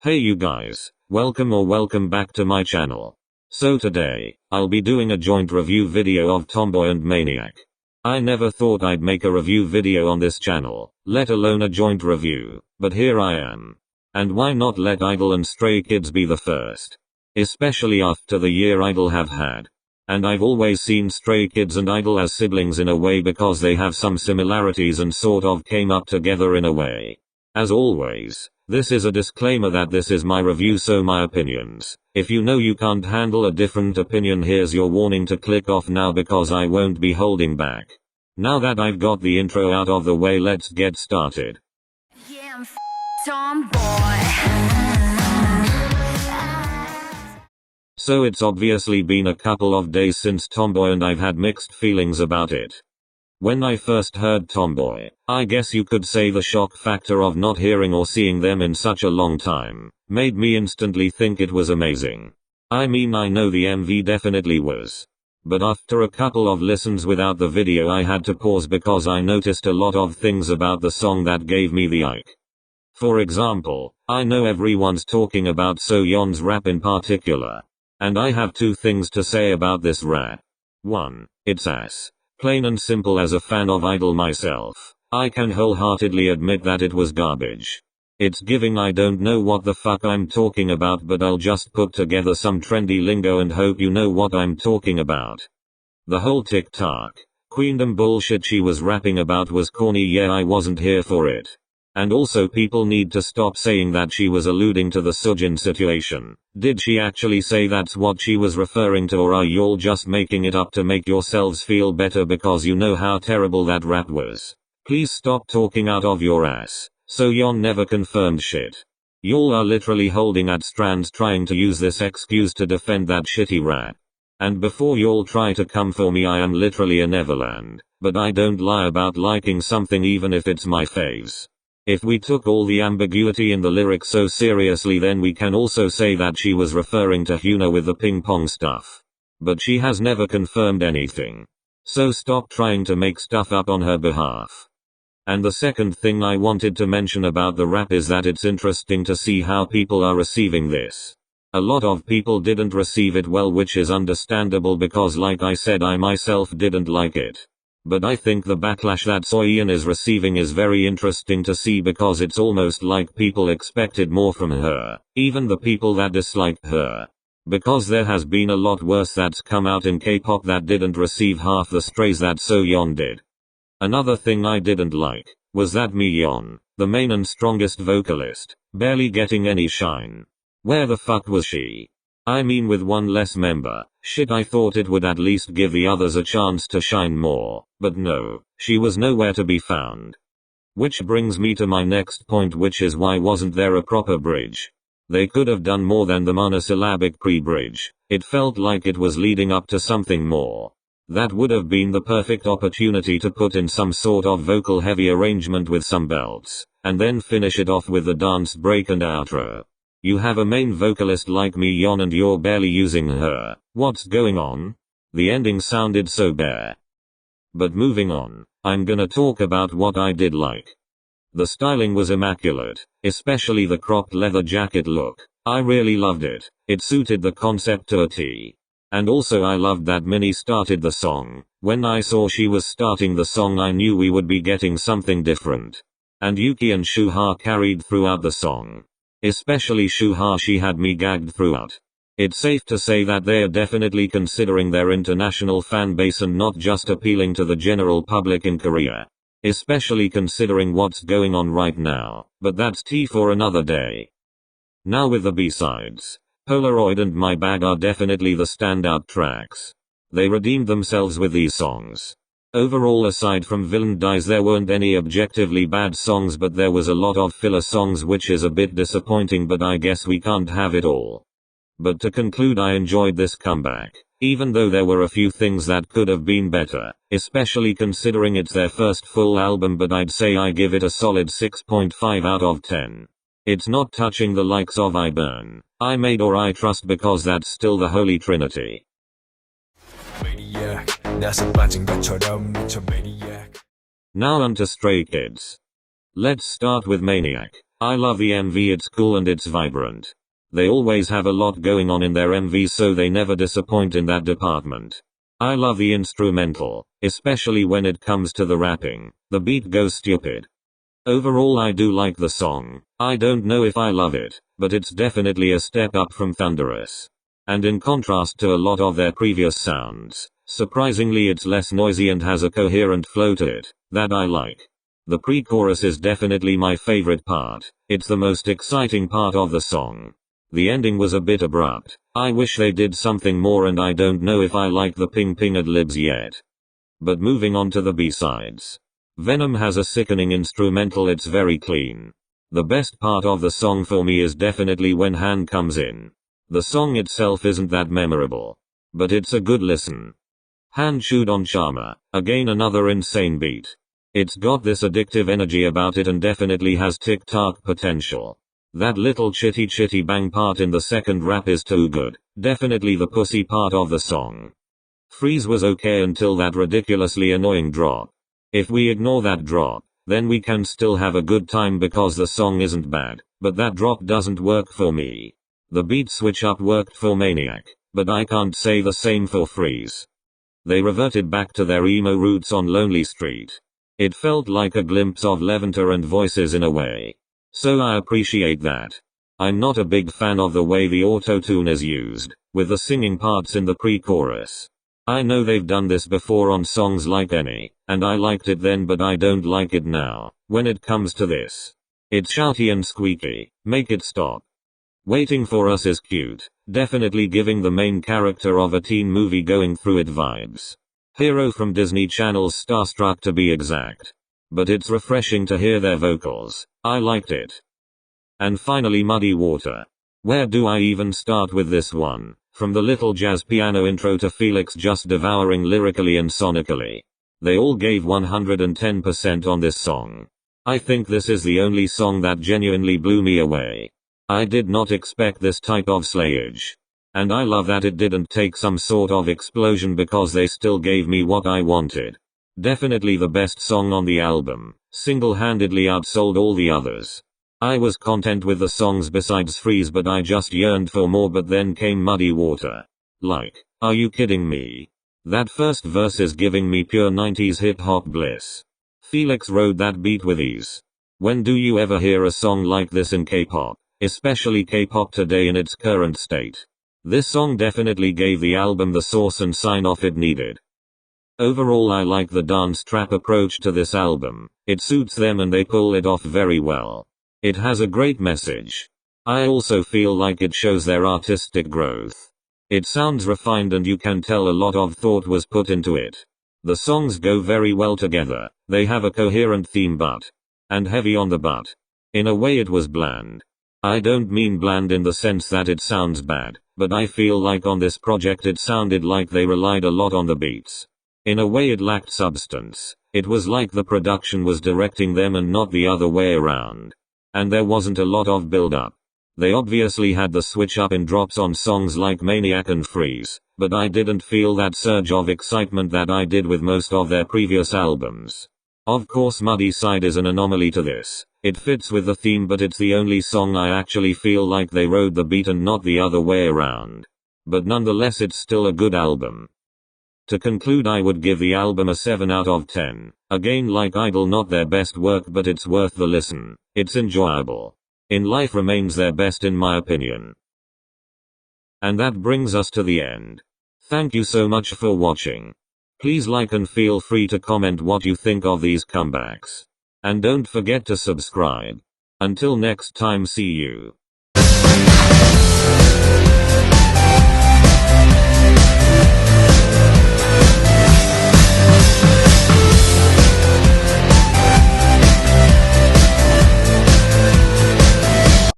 Hey you guys, welcome back to my channel. So today, I'll be doing a joint review video of Tomboy and Maniac. I never thought I'd make a review video on this channel, let alone a joint review, but here I am. And why not let i-dle and Stray Kids be the first? Especially after the year i-dle have had. And I've always seen Stray Kids and i-dle as siblings in a way because they have some similarities and sort of came up together in a way. As always, this is a disclaimer that this is my review, so my opinions. If you know you can't handle a different opinion, here's your warning to click off now because I won't be holding back. Now that I've got the intro out of the way, let's get started. Yeah, I'm tomboy. So it's obviously been a couple of days since Tomboy and I've had mixed feelings about it. When I first heard Tomboy, I guess you could say the shock factor of not hearing or seeing them in such a long time made me instantly think it was amazing. I mean, I know the MV definitely was. But after a couple of listens without the video, I had to pause because I noticed a lot of things about the song that gave me the ick. For example, I know everyone's talking about Soyeon's rap in particular. And I have two things to say about this rap. 1. It's ass. Plain and simple. As a fan of i-dle myself, I can wholeheartedly admit that it was garbage. It's giving I don't know what the fuck I'm talking about, but I'll just put together some trendy lingo and hope you know what I'm talking about. The whole TikTok queendom bullshit she was rapping about was corny. Yeah, I wasn't here for it. And also, people need to stop saying that she was alluding to the soojin situation. Did she actually say that's what she was referring to, or are y'all just making it up to make yourselves feel better because you know how terrible that rap was? Please stop talking out of your ass. Soyeon never confirmed shit. Y'all are literally holding at strands trying to use this excuse to defend that shitty rap. And before y'all try to come for me, I am literally a Neverland, but I don't lie about liking something even if it's my faves. If we took all the ambiguity in the lyrics so seriously, then we can also say that she was referring to Hyuna with the ping pong stuff. But she has never confirmed anything. So stop trying to make stuff up on her behalf. And the second thing I wanted to mention about the rap is that it's interesting to see how people are receiving this. A lot of people didn't receive it well, which is understandable because, like I said, I myself didn't like it. But I think the backlash that Soyeon is receiving is very interesting to see because it's almost like people expected more from her, even the people that dislike her. Because there has been a lot worse that's come out in K-pop that didn't receive half the strays that Soyeon did. Another thing I didn't like was that Miyeon, the main and strongest vocalist, barely getting any shine. Where the fuck was she? I mean, with one less member, shit, I thought it would at least give the others a chance to shine more, but no, she was nowhere to be found. Which brings me to my next point, which is why wasn't there a proper bridge? They could have done more than the monosyllabic pre-bridge. It felt like it was leading up to something more. That would have been the perfect opportunity to put in some sort of vocal heavy arrangement with some belts, and then finish it off with the dance break and outro. You have a main vocalist like Miyeon and you're barely using her. What's going on? The ending sounded so bare. But moving on, I'm gonna talk about what I did like. The styling was immaculate, especially the cropped leather jacket look. I really loved it. It suited the concept to a T. And also I loved that Minnie started the song. When I saw she was starting the song, I knew we would be getting something different. And yuqi and shuhua carried throughout the song. Especially shuhua, she had me gagged throughout. It's safe to say that they're definitely considering their international fan base and not just appealing to the general public in Korea. Especially considering what's going on right now, but that's tea for another day. Now with the B-sides, Polaroid and My Bag are definitely the standout tracks. They redeemed themselves with these songs. Overall, aside from Villain Dies, there weren't any objectively bad songs, but there was a lot of filler songs, which is a bit disappointing, but I guess we can't have it all. But to conclude, I enjoyed this comeback, even though there were a few things that could have been better, especially considering it's their first full album, but I'd say I give it a solid 6.5 out of 10. It's not touching the likes of I Burn, I Made or I Trust because that's still the Holy Trinity. Now onto Stray Kids. Let's start with Maniac. I love the MV, it's cool and it's vibrant. They always have a lot going on in their MVs, so they never disappoint in that department. I love the instrumental, especially when it comes to the rapping. The beat goes stupid. Overall I do like the song. I don't know if I love it, but it's definitely a step up from Thunderous. And in contrast to a lot of their previous sounds, surprisingly it's less noisy and has a coherent flow to it, that I like. The pre-chorus is definitely my favorite part. It's the most exciting part of the song. The ending was a bit abrupt. I wish they did something more, and I don't know if I like the ping ad-libs yet. But moving on to the B-sides. Venom has a sickening instrumental, it's very clean. The best part of the song for me is definitely when Han comes in. The song itself isn't that memorable, but it's a good listen. Han chewed on Charmer, again another insane beat. It's got this addictive energy about it and definitely has TikTok potential. That little chitty bang part in the second rap is too good, definitely the pussy part of the song. Freeze was okay until that ridiculously annoying drop. If we ignore that drop, then we can still have a good time because the song isn't bad, but that drop doesn't work for me. The beat switch up worked for Maniac, but I can't say the same for Freeze. They reverted back to their emo roots on Lonely Street. It felt like a glimpse of Levanter and Voices in a way. So I appreciate that. I'm not a big fan of the way the auto-tune is used, with the singing parts in the pre-chorus. I know they've done this before on songs like Any, and I liked it then, but I don't like it now, when it comes to this. It's shouty and squeaky, make it stop. Waiting for Us is cute, definitely giving the main character of a teen movie going through it vibes. Hero from Disney Channel's Starstruck to be exact. But it's refreshing to hear their vocals. I liked it. And finally Muddy Water. Where do I even start with this one? From the little jazz piano intro to Felix just devouring lyrically and sonically. They all gave 110% on this song. I think this is the only song that genuinely blew me away. I did not expect this type of slayage. And I love that it didn't take some sort of explosion because they still gave me what I wanted. Definitely the best song on the album, single-handedly outsold all the others. I was content with the songs besides Freeze, but I just yearned for more, but then came Muddy Water. Like, are you kidding me? That first verse is giving me pure 90s hip-hop bliss. Felix rode that beat with ease. When do you ever hear a song like this in K-pop, especially K-pop today in its current state? This song definitely gave the album the sauce and sign-off it needed. Overall I like the dance trap approach to this album. It suits them and they pull it off very well. It has a great message. I also feel like it shows their artistic growth. It sounds refined and you can tell a lot of thought was put into it. The songs go very well together. They have a coherent theme and heavy on the but. In a way it was bland. I don't mean bland in the sense that it sounds bad, but I feel like on this project it sounded like they relied a lot on the beats. In a way it lacked substance. It was like the production was directing them and not the other way around. And there wasn't a lot of build-up. They obviously had the switch up in drops on songs like Maniac and Freeze, but I didn't feel that surge of excitement that I did with most of their previous albums. Of course Muddy Side is an anomaly to this. It fits with the theme, but it's the only song I actually feel like they rode the beat and not the other way around. But nonetheless it's still a good album. To conclude, I would give the album a 7 out of 10. Again, like i-dle, not their best work, but it's worth the listen. It's enjoyable. In Life remains their best in my opinion. And that brings us to the end. Thank you so much for watching. Please like and feel free to comment what you think of these comebacks. And don't forget to subscribe. Until next time, see you.